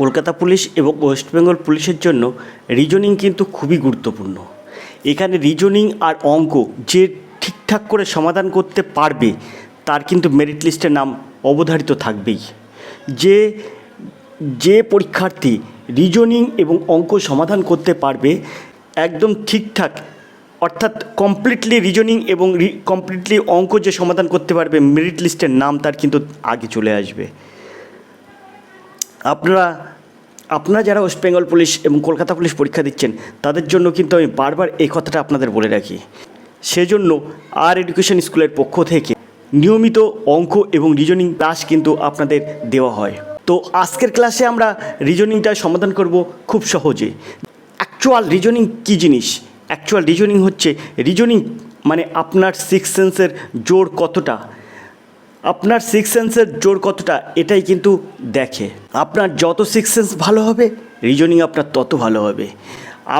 Kolkata police এবং West Bengal পুলিশের জন্য রিজনিং কিন্তু খুবই গুরুত্বপূর্ণ। এখানে রিজনিং আর অঙ্ক যে ঠিকঠাক করে সমাধান করতে পারবে তার কিন্তু মেরিট লিস্টের নাম অবধারিত থাকবেই। যে যে পরীক্ষার্থী রিজনিং এবং অঙ্ক সমাধান করতে পারবে একদম ঠিকঠাক, অর্থাৎ কমপ্লিটলি রিজনিং এবং কমপ্লিটলি অঙ্ক যে সমাধান করতে পারবে, মেরিট লিস্টের নাম তার কিন্তু আগে চলে আসবে। আপনারা যারা ওয়েস্ট বেঙ্গল পুলিশ এবং কলকাতা পুলিশ পরীক্ষা দিচ্ছেন তাদের জন্য কিন্তু আমি বারবার এই কথাটা আপনাদের বলে রাখি। সেজন্য আর এডুকেশন স্কুলের পক্ষ থেকে নিয়মিত অঙ্ক এবং রিজনিং ক্লাস কিন্তু আপনাদের দেওয়া হয়। তো আজকের ক্লাসে আমরা রিজনিংটা সমাধান করব খুব সহজে। অ্যাকচুয়াল রিজনিং কী জিনিস? অ্যাকচুয়াল রিজনিং হচ্ছে, রিজনিং মানে আপনার সিক্স সেন্সের জোর কতটা, আপনার সিক্স সেন্সের জোর কতটা এটাই কিন্তু দেখে। আপনার যত সিক্স সেন্স ভালো হবে রিজনিং আপনার তত ভালো হবে।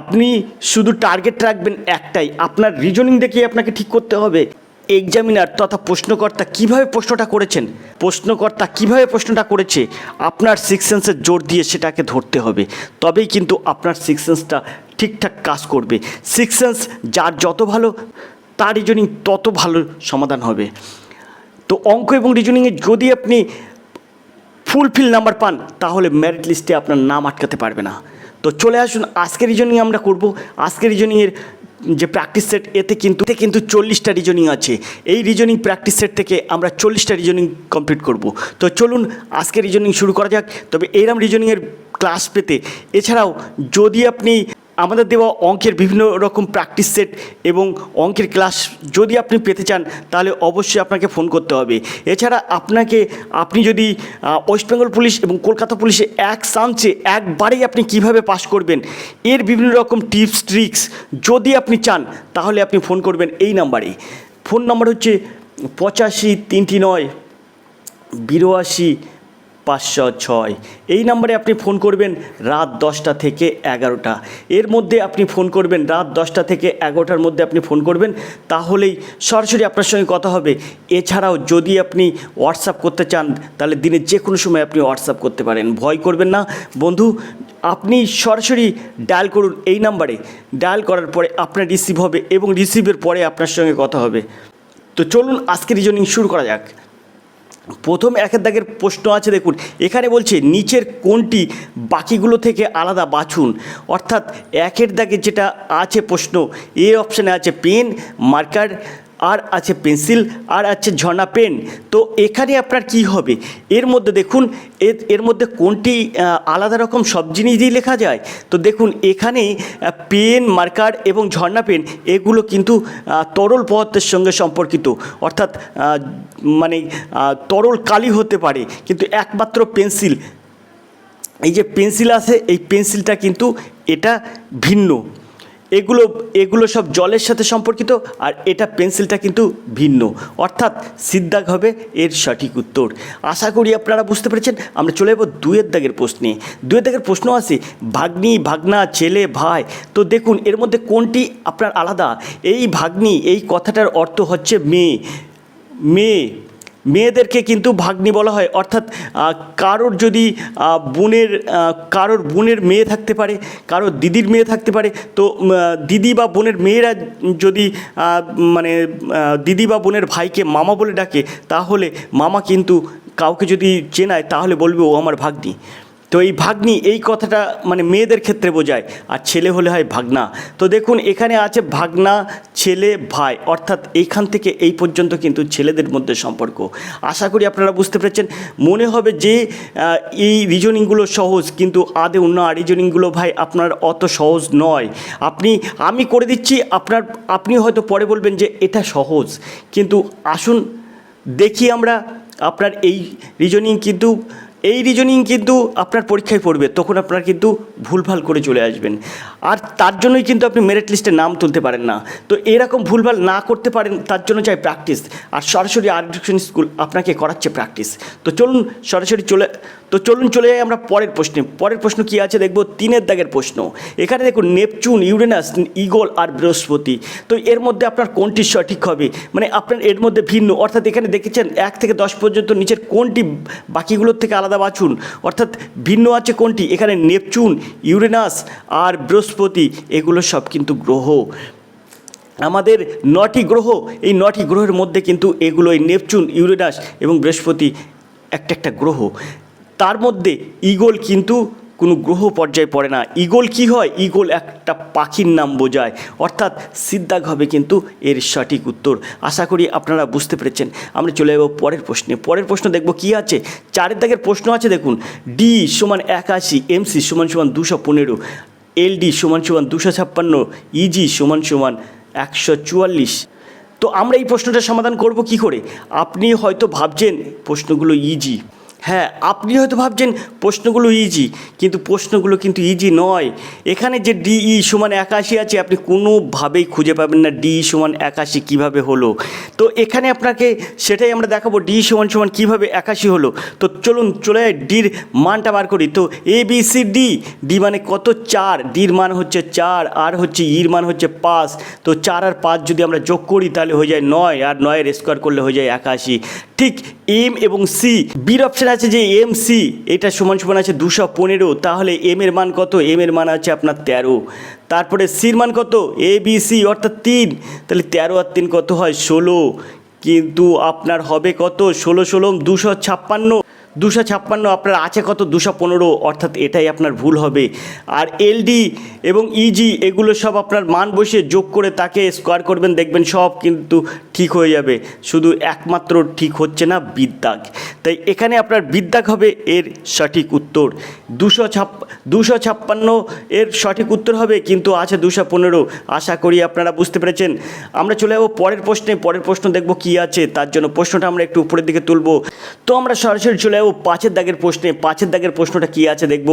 আপনি শুধু টার্গেট রাখবেন একটাই, আপনার রিজনিং দেখেই আপনাকে ঠিক করতে হবে এক্সামিনার তথা প্রশ্নকর্তা কীভাবে প্রশ্নটা করেছে আপনার সিক্স সেন্সের জোর দিয়ে সেটাকে ধরতে হবে। তবেই কিন্তু আপনার সিক্স সেন্সটা ঠিকঠাক কাজ করবে। সিক্স সেন্স যার যত ভালো তার রিজনিং তত ভালো সমাধান হবে। তো অঙ্ক এবং রিজনিংয়ে যদি আপনি ফুলফিল নাম্বার পান তাহলে মেরিট লিস্টে আপনার নাম আটকাতে পারবে না। তো চলে আসুন, আজকে রিজনিং আমরা করব। আজকে রিজনিংয়ের যে প্র্যাকটিস সেট এতে কিন্তু 40টা রিজনিং আছে। এই রিজনিং প্র্যাকটিস সেট থেকে আমরা 40টা রিজনিং কমপ্লিট করব। তো চলুন আজকে রিজনিং শুরু করা যাক। তবে এইরকম রিজনিংয়ের ক্লাস পেতে, এছাড়াও যদি আপনি আমাদের দেওয়া অঙ্কের বিভিন্ন রকম প্র্যাকটিস সেট এবং অঙ্কের ক্লাস যদি আপনি পেতে চান তাহলে অবশ্যই আপনাকে ফোন করতে হবে। এছাড়া আপনি যদি ওয়েস্ট বেঙ্গল পুলিশ এবং কলকাতা পুলিশে এক চান্সে একবারেই আপনি কিভাবে পাস করবেন এর বিভিন্ন রকম টিপস ট্রিক্স যদি আপনি চান তাহলে আপনি ফোন করবেন এই নাম্বারে। ফোন নাম্বার হচ্ছে 8539 82 506। এই নাম্বারে আপনি ফোন করবেন রাত 10টা থেকে 11টা এর মধ্যে আপনি ফোন করবেন। রাত 10টা থেকে 11টার মধ্যে আপনি ফোন করবেন, তাহলেই সরাসরি আপনার সঙ্গে কথা হবে। এছাড়াও যদি আপনি হোয়াটসঅ্যাপ করতে চান তাহলে দিনের যে কোনো সময় আপনি হোয়াটসঅ্যাপ করতে পারেন, ভয় করবেন না বন্ধু। আপনি সরাসরি ডায়াল করুন এই নাম্বারে। ডায়াল করার পরে আপনার রিসিভ হবে এবং রিসিভের পরে আপনার সঙ্গে কথা হবে। তো চলুন আজকে রিজনিং শুরু করা যাক। প্রথম একের দাগের প্রশ্ন আছে, দেখুন এখানে বলছে নিচের কোনটি বাকিগুলো থেকে আলাদা বাছুন। অর্থাৎ একের দাগে যেটা আছে প্রশ্ন, এ অপশানে আছে পেন, মার্কার, আর আছে পেন্সিল, আর আছে ঝর্ণা পেন। তো এখানে আপনার কি হবে? এর মধ্যে দেখুন এর মধ্যে কোনটি আলাদা রকম সব জিনিস দিয়ে লেখা যায়। তো দেখুন এখানে পেন, মার্কার এবং ঝর্ণা পেন এগুলো কিন্তু তরল পদার্থের সঙ্গে সম্পর্কিত, অর্থাৎ মানে তরল কালি হতে পারে, কিন্তু একমাত্র পেন্সিল, এই যে পেন্সিল আছে এই পেন্সিলটা কিন্তু এটা ভিন্ন। এগুলো সব জলের সাথে সম্পর্কিত, আর এটা পেন্সিলটা কিন্তু ভিন্ন, অর্থাৎ সিদ্ধাগ হবে এর সঠিক উত্তর। আশা করি আপনারা বুঝতে পেরেছেন। আমরা চলে যাব দুয়ের দাগের প্রশ্নে। দুয়ের দাগের প্রশ্ন আছে ভাগ্নি, ভাগনা, ছেলে, ভাই। তো দেখুন এর মধ্যে কোনটি আপনার আলাদা। এই ভাগ্নি এই কথাটার অর্থ হচ্ছে মেয়েদেরকে কিন্তু ভাগ্নি বলা হয়। অর্থাৎ কারোর যদি কারোর বোনের মেয়ে থাকতে পারে, কারোর দিদির মেয়ে থাকতে পারে। তো দিদি বা বোনের মেয়েরা যদি দিদি বা বোনের ভাইকে মামা বলে ডাকে, তাহলে মামা কিন্তু কাউকে যদি চেনায় তাহলে বলবে ও আমার ভাগ্নি। তো এই ভাগ্নি এই কথাটা মেয়েদের ক্ষেত্রে বোঝায়, আর ছেলে হলে হয় ভাগনা। তো দেখুন এখানে আছে ভাগনা, ছেলে, ভাই, অর্থাৎ এইখান থেকে এই পর্যন্ত কিন্তু ছেলেদের মধ্যে সম্পর্ক। আশা করি আপনারা বুঝতে পেরেছেন। মনে হবে যে এই রিজনিংগুলো সহজ, কিন্তু আদৌ না। রিজনিংগুলো ভাই আপনার অত সহজ নয়। আমি করে দিচ্ছি, আপনি হয়তো পরে বলবেন যে এটা সহজ, কিন্তু আসুন দেখি আমরা আপনার এই রিজনিং কিন্তু আপনার পরীক্ষায় পড়বে, তখন আপনারা কিন্তু ভুলভাল করে চলে আসবেন, আর তার জন্যই কিন্তু আপনি মেরিট লিস্টে নাম তুলতে পারেন না। তো এরকম ভুলভাল না করতে পারেন তার জন্য চাই প্র্যাকটিস, আর সরাসরি আর এডুকেশন স্কুল আপনাকে করাচ্ছে প্র্যাকটিস। তো চলুন সরাসরি তো চলুন চলে যাই আমরা পরের প্রশ্নে। পরের প্রশ্ন কি আছে দেখব, 3 দাগের প্রশ্ন। এখানে দেখুন নেপচুন, ইউরেনাস, ঈগল আর বৃহস্পতি। তো এর মধ্যে আপনার কোনটি সঠিক হবে, মানে আপনার এর মধ্যে ভিন্ন, অর্থাৎ এখানে দেখেছেন 1 থেকে 10 পর্যন্ত নিচের কোনটি বাকিগুলোর থেকে আলাদা বাছুন, অর্থাৎ ভিন্ন আছে কোনটি। এখানে নেপচুন, ইউরেনাস আর বৃহস্পতি এগুলো সব কিন্তু গ্রহ। আমাদের 9টি গ্রহ, এই 9টি গ্রহের মধ্যে কিন্তু এগুলো এই নেপচুন, ইউরেনাস এবং বৃহস্পতি একটা গ্রহ। তার মধ্যে ঈগল কিন্তু কোনো গ্রহ পর্যায়ে পড়ে না। ঈগল কি হয়, ঈগল একটা পাখির নাম বোঝায়, অর্থাৎ সিদ্ধাগ হবে কিন্তু এর সঠিক উত্তর। আশা করি আপনারা বুঝতে পেরেছেন। আমরা চলে যাব পরের প্রশ্নে। পরের প্রশ্ন দেখব কি আছে, 4 দাগের প্রশ্ন আছে দেখুন, ডি সমান 81, এমসি সমান 215, এলডি সমান 256, ইজি সমান 144। তো আমরা এই প্রশ্নটা সমাধান করব কি করে। আপনি হয়তো ভাবছেন প্রশ্নগুলো ইজি, হ্যাঁ আপনি হয়তো ভাবছেন প্রশ্নগুলো ইজি, কিন্তু প্রশ্নগুলো কিন্তু ইজি নয়। এখানে যে ডিই সমান 81 আছে, আপনি কোনোভাবেই খুঁজে পাবেন না ডি সমান 81 কীভাবে হলো। তো এখানে আপনাকে সেটাই আমরা দেখাবো, ডি সমান কীভাবে 81 হলো। তো চলুন চলে যাই ডির মানটা বার করি। তো A B C D, D মানে কত 4, ডির মান হচ্ছে 4, আর হচ্ছে ইর মান হচ্ছে 5। তো 4 আর 5 যদি আমরা যোগ করি তাহলে হয়ে যায় 9, আর 9-এর স্কোয়ার করলে হয়ে যায় 81। ঠিক এম এবং সি, বির অপশান আছে যে এম সি, এটা সমান আছে 215। তাহলে এম এর মান কত, এম এর মান আছে আপনার 13। তারপরে সির মান কত, এ বি সি অর্থাৎ 3, তাহলে 13 আর 3 কত হয় 16, কিন্তু আপনার হবে কত 16 16 256, 256 আপনার আছে কত 215, অর্থাৎ এটাই আপনার ভুল হবে। আর এলডি এবং ইজি এগুলো সব আপনার মান বসিয়ে যোগ করে তাকে স্কোয়ার করবেন, দেখবেন সব কিন্তু ঠিক হয়ে যাবে। শুধু একমাত্র ঠিক হচ্ছে না বিদ্যাগ, তাই এখানে আপনার বিদ্যাগ হবে এর সঠিক উত্তর। 256 এর সঠিক উত্তর হবে, কিন্তু আছে 215। আশা করি আপনারা বুঝতে পেরেছেন। আমরা চলে যাবো পরের প্রশ্নে। পরের প্রশ্ন দেখব কি আছে, তার জন্য প্রশ্নটা আমরা একটু উপরের দিকে তুলব। তো আমরা সরাসরি চলে যাবো 5 দাগের প্রশ্নে। 5 দাগের প্রশ্নটা কি আছে দেখব,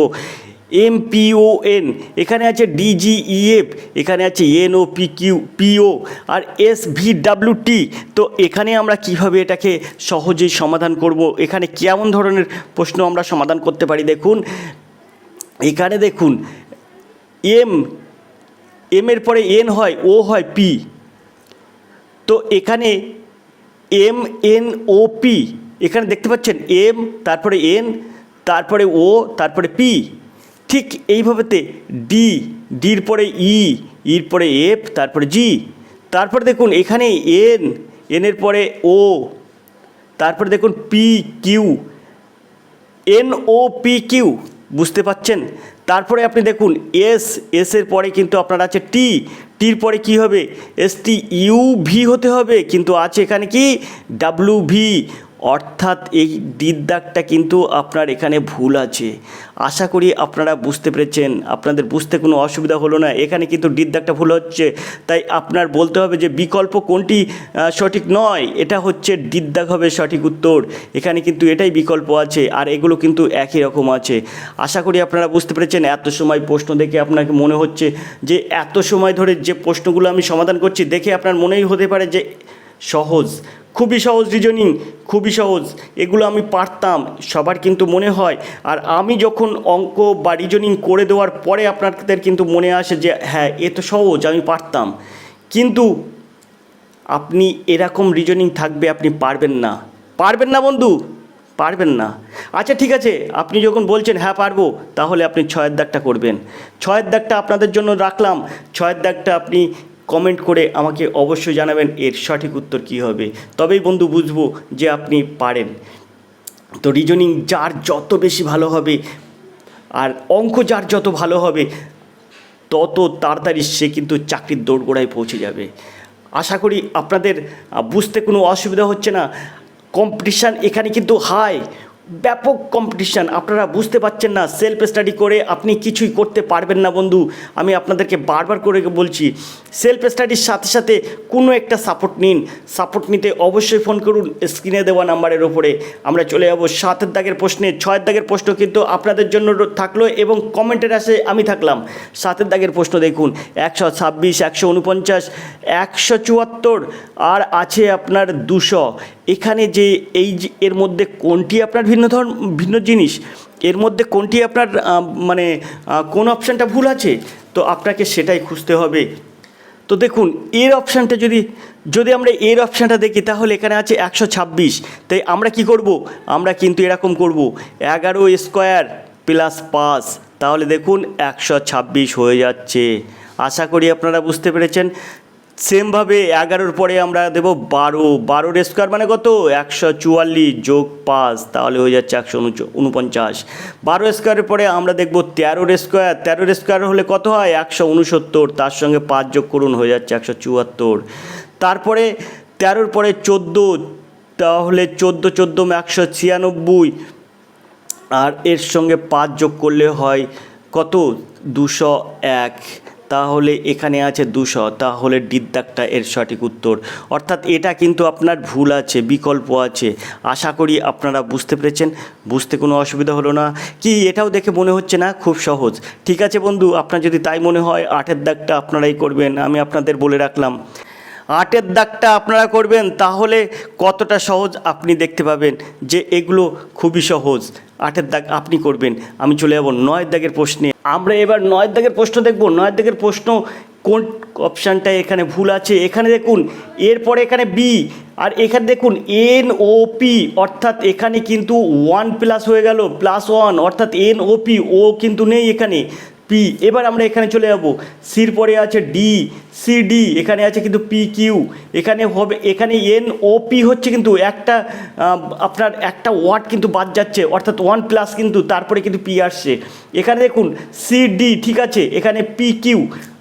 এমপিওএন, এখানে আছে ডিজিইএফ, এখানে আছে এনওপিকিউ আর এসভিডাব্লিউটি। তো এখানে আমরা কিভাবে এটাকে সহজেই সমাধান করব, এখানে কেমন ধরনের প্রশ্ন আমরা সমাধান করতে পারি দেখুন। এখানে দেখুন এম এর পরে এন হয়, ও হয় পি। তো এখানে এম এন ও পি, এখানে দেখতে পাচ্ছেন এম, তারপরে এন, তারপরে ও, তারপরে পি। ঠিক এইভাবেতে ডির পরে ইর পরে এফ, তারপরে জি। তারপরে দেখুন এখানে এনের পরে ও, তারপরে দেখুন পি কিউ, এনওপিকিউ, বুঝতে পাচ্ছেন। তারপরে আপনি দেখুন এসের পরে কিন্তু আপনার আছে টির পরে কি হবে, STUV হতে হবে, কিন্তু আছে এখানে কি WV, অর্থাৎ এই দিদাগটা কিন্তু আপনার এখানে ভুল আছে। আশা করি আপনারা বুঝতে পেরেছেন, আপনাদের বুঝতে কোনো অসুবিধা হলো না। এখানে কিন্তু দিদাগটা ভুল হচ্ছে, তাই আপনার বলতে হবে যে বিকল্প কোনটি সঠিক নয়, এটা হচ্ছে দিদাগ হবে সঠিক উত্তর। এখানে কিন্তু এটাই বিকল্প আছে, আর এগুলো কিন্তু একই রকম আছে। আশা করি আপনারা বুঝতে পেরেছেন। এত সময় প্রশ্ন দেখে আপনাকে মনে হচ্ছে যে এত সময় ধরে যে প্রশ্নগুলো আমি সমাধান করছি দেখে আপনার মনেই হতে পারে যে সহজ, খুবই সহজ রিজনিং, খুবই সহজ, এগুলো আমি পারতাম, সবার কিন্তু মনে হয়। আর আমি যখন অঙ্ক বা রিজনিং করে দেওয়ার পরে আপনাদের কিন্তু মনে আসে যে হ্যাঁ এ তো সহজ, আমি পারতাম। কিন্তু আপনি এরকম রিজনিং থাকবে আপনি পারবেন না বন্ধু, পারবেন না। আচ্ছা ঠিক আছে, আপনি যখন বলছেন হ্যাঁ পারবো, তাহলে আপনি 6 দাগটা করবেন। 6 দাগটা আপনাদের জন্য রাখলাম। 6 দাগটা আপনি কমেন্ট করে আমাকে অবশ্যই জানাবেন এর সঠিক উত্তর কী হবে, তবেই বন্ধু বুঝবো যে আপনি পারেন। তো রিজনিং যার যত বেশি ভালো হবে আর অঙ্ক যার যত ভালো হবে তত তাড়াতাড়ি সে কিন্তু চাকরির দোরগোড়ায় পৌঁছে যাবে। আশা করি আপনাদের বুঝতে কোনো অসুবিধা হচ্ছে না। কম্পিটিশান এখানে কিন্তু হাই, ব্যাপক কম্পিটিশান, আপনারা বুঝতে পারছেন না। সেলফ স্টাডি করে আপনি কিছুই করতে পারবেন না বন্ধু, আমি আপনাদেরকে বারবার করে বলছি। সেলফ স্টাডির সাথে সাথে কোনো একটা সাপোর্ট নিন। সাপোর্ট নিতে অবশ্যই ফোন করুন স্ক্রিনে দেওয়া নাম্বারের ওপরে। আমরা চলে যাবো 7 দাগের প্রশ্নে। 6 দাগের প্রশ্ন কিন্তু আপনাদের জন্য থাকলো এবং কমেন্টের আসে আমি থাকলাম। 7 দাগের প্রশ্ন দেখুন, 126, 149, 174 আর আছে আপনার 200। এখানে যে এর মধ্যে কোনটি আপনার ভিন্ন জিনিস, এর মধ্যে কোনটি আপনার মানে কোন অপশানটা ভুল আছে, তো আপনাকে সেটাই খুঁজতে হবে। তো দেখুন এর অপশানটা যদি আমরা এর অপশানটা দেখি তাহলে এখানে আছে 126। তাই আমরা কি করব, আমরা কিন্তু এরকম করব 11² প্লাস 5, তাহলে দেখুন 126 হয়ে যাচ্ছে। আশা করি আপনারা বুঝতে পেরেছেন। সেমভাবে 11-র পরে আমরা দেব 12, 12² মানে কত 144 যোগ 5, তাহলে হয়ে যাচ্ছে 149। 12² পরে আমরা দেখব 13² 13² হলে কত হয় 169, তার সঙ্গে 5 যোগ করুন হয়ে যাচ্ছে 174। তারপরে 13-র পরে 14, তাহলে 14 196, আর এর সঙ্গে 5 যোগ করলে হয় কত 201, তাহলে এখানে আছে 200, তাহলে ডির দাগটা এর সঠিক উত্তর। অর্থাৎ এটা কিন্তু আপনার ভুল আছে, বিকল্প আছে। আশা করি আপনারা বুঝতে পেরেছেন, বুঝতে কোনো অসুবিধা হলো না কি? এটাও দেখে মনে হচ্ছে না খুব সহজ? ঠিক আছে বন্ধু, আপনার যদি তাই মনে হয় 8-এর দাগটা আপনারাই করবেন, আমি আপনাদের বলে রাখলাম 8-এর দাগটা আপনারা করবেন, তাহলে কতটা সহজ আপনি দেখতে পাবেন যে এগুলো খুবই সহজ। 8-এর দাগ আপনি করবেন। আমি চলে যাব 9-এর দাগের প্রশ্নে। আমরা এবার 9-এর দাগের প্রশ্ন দেখব। 9-এর দাগের প্রশ্ন কোন অপশানটা এখানে ভুল আছে। এখানে দেখুন এরপরে এখানে বি, আর এখানে দেখুন NOP, অর্থাৎ এখানে কিন্তু 1+ হয়ে গেল +1, অর্থাৎ NOP, ও কিন্তু নেই এখানে, পি। এবার আমরা এখানে চলে যাব, সির পরে আছে ডি, CD, এখানে আছে কিন্তু PQ, এখানে হবে, এখানে NOP হচ্ছে কিন্তু একটা আপনার একটা ওয়ার্ড কিন্তু বাদ যাচ্ছে, অর্থাৎ 1+ কিন্তু তারপরে কিন্তু পি আসছে। এখানে দেখুন CD, ঠিক আছে, এখানে PQ।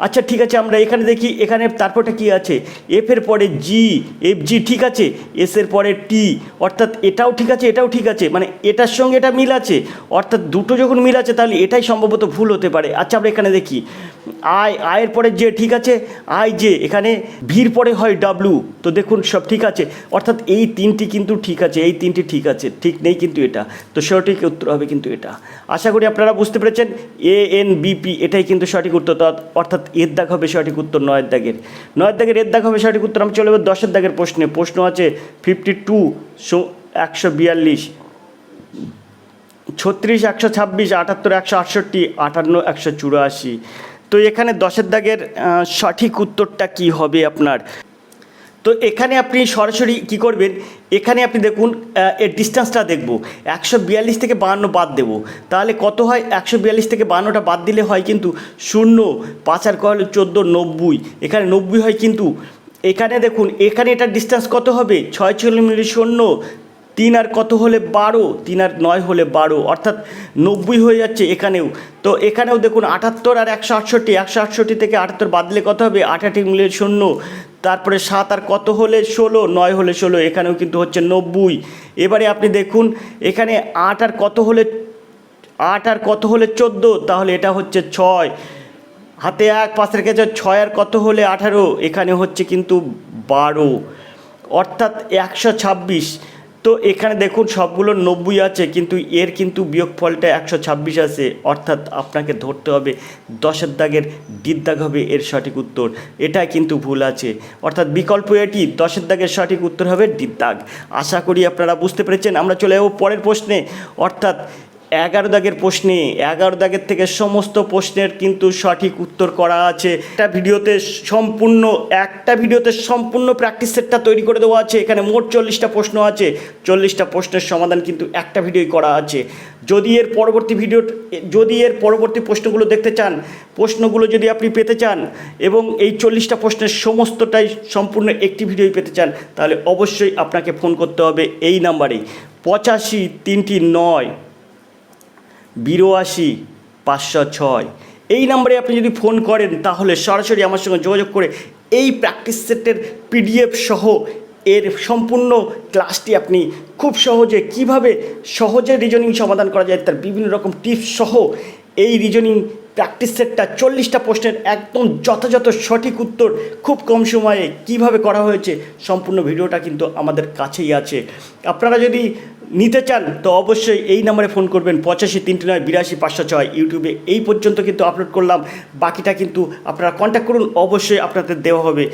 আচ্ছা ঠিক আছে, আমরা এখানে দেখি এখানে তারপরটা কি আছে, এফের পরে জি, FG, ঠিক আছে, এসের পরে টি, অর্থাৎ এটাও ঠিক আছে, এটাও ঠিক আছে, মানে এটার সঙ্গে এটা মিল আছে, অর্থাৎ দুটো যখন মিল আছে তাহলে এটাই সম্ভবত ভুল হতে পারে। আচ্ছা আমরা এখানে দেখি আয়ের পরে জে, ঠিক আছে, IJ, এখানে ভির পরে হয় ডাব্লু, তো দেখুন সব ঠিক আছে, অর্থাৎ এই তিনটি কিন্তু ঠিক আছে, এই তিনটি ঠিক আছে, ঠিক নেই কিন্তু এটা, তো সঠিক উত্তর হবে কিন্তু এটা। আশা করি আপনারা বুঝতে পেরেছেন। ANBP এটাই কিন্তু সঠিক উত্তর, অর্থাৎ এর দাগ হবে সঠিক উত্তর। 9-এর দাগের এর দাগ হবে সঠিক উত্তর। আমি চলে যাবো 10-এর দাগের প্রশ্নে। প্রশ্ন আছে 52 142, 36 126, 78 168, 58 184। তো এখানে 10-এর দাগের সঠিক উত্তরটা কি হবে আপনার? তো এখানে আপনি সরাসরি কি করবেন, এখানে আপনি দেখুন এর ডিস্টেন্সটা দেখব, 142 থেকে 52 বাদ দেবো, তাহলে কত হয় 142 থেকে 52টা বাদ দিলে হয় কিন্তু 0, 5 আর হলো 14, 90, এখানে 90 হয় কিন্তু। এখানে দেখুন এখানে এটার ডিস্টেন্স কত হবে 6 কিলোমিটার, 0, 3 আর কত হলে 12, 3 আর 9 হলে 12, অর্থাৎ 90 হয়ে যাচ্ছে এখানেও। তো এখানেও দেখুন 78 আর 168, 168 থেকে 78 বাদ দিলে কত হবে 88 মিলে 0, তারপরে 7 আর কত হলে 16, 9 হলে 16, এখানেও কিন্তু হচ্ছে 90। এবারে আপনি দেখুন এখানে 8 আর কত হলে 14, তাহলে এটা হচ্ছে 6, হাতে 1, 5 রেখেছে 6 আর কত হলে 18, এখানে হচ্ছে কিন্তু 12, অর্থাৎ 126। তো এখানে দেখুন সবগুলো 90 আছে, কিন্তু এর কিন্তু বিয়োগফলটা 126 আছে, অর্থাৎ আপনাকে ধরতে হবে 10-এর দাগের ডির দাগ হবে এর সঠিক উত্তর। এটা কিন্তু ভুল আছে, অর্থাৎ বিকল্প এটি, 10-এর দাগের সঠিক উত্তর হবে ডির দাগ। আশা করি আপনারা বুঝতে পেরেছেন। আমরা চলে যাবো পরের প্রশ্নে, অর্থাৎ 11 দাগের প্রশ্নে। 11 দাগের থেকে সমস্ত প্রশ্নের কিন্তু সঠিক উত্তর করা আছে একটা ভিডিওতে, সম্পূর্ণ প্র্যাকটিস সেটটা তৈরি করে দেওয়া আছে। এখানে মোট 40টা প্রশ্ন আছে, 40টা প্রশ্নের সমাধান কিন্তু একটা ভিডিওই করা আছে। যদি এর পরবর্তী প্রশ্নগুলো দেখতে চান, প্রশ্নগুলো যদি আপনি পেতে চান এবং এই 40টা প্রশ্নের সমস্তটাই সম্পূর্ণ একটি ভিডিওই পেতে চান, তাহলে অবশ্যই আপনাকে ফোন করতে হবে এই নাম্বারেই 85 309 82 506। এই নাম্বারে আপনি যদি ফোন করেন তাহলে সরাসরি আমার সঙ্গে যোগাযোগ করে এই প্র্যাকটিস সেটের PDF সহ এর সম্পূর্ণ ক্লাসটি আপনি খুব সহজে কীভাবে সহজে রিজনিং সমাধান করা যায় তার বিভিন্ন রকম টিপস সহ এই রিজনিং প্র্যাকটিস সেটটা 40টা প্রশ্নের একদম যথাযথ সঠিক উত্তর খুব কম সময়ে কিভাবে করা হয়েছে সম্পূর্ণ ভিডিওটা কিন্তু আমাদের কাছেই আছে। আপনারা যদি নিতে চান তো অবশ্যই এই নাম্বারে ফোন করবেন 85 309 82 506। ইউটিউবে এই পর্যন্ত কিন্তু আপলোড করলাম, বাকিটা কিন্তু আপনারা কন্ট্যাক্ট করুন, অবশ্যই আপনাদের দেওয়া হবে।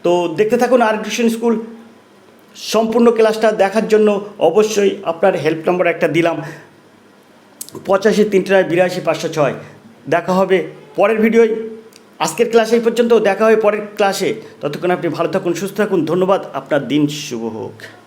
তো দেখতে থাকুন আর টিউশন স্কুল। সম্পূর্ণ ক্লাসটা দেখার জন্য অবশ্যই আপনার হেল্প নাম্বার একটা দিলাম, 85 3 9 82 506। দেখা হবে পরের ভিডিওয়। আজকের ক্লাস এই পর্যন্ত, দেখা হবে পরের ক্লাসে। ততক্ষণ আপনি ভালো থাকুন, সুস্থ থাকুন। ধন্যবাদ, আপনার দিন শুভ হোক।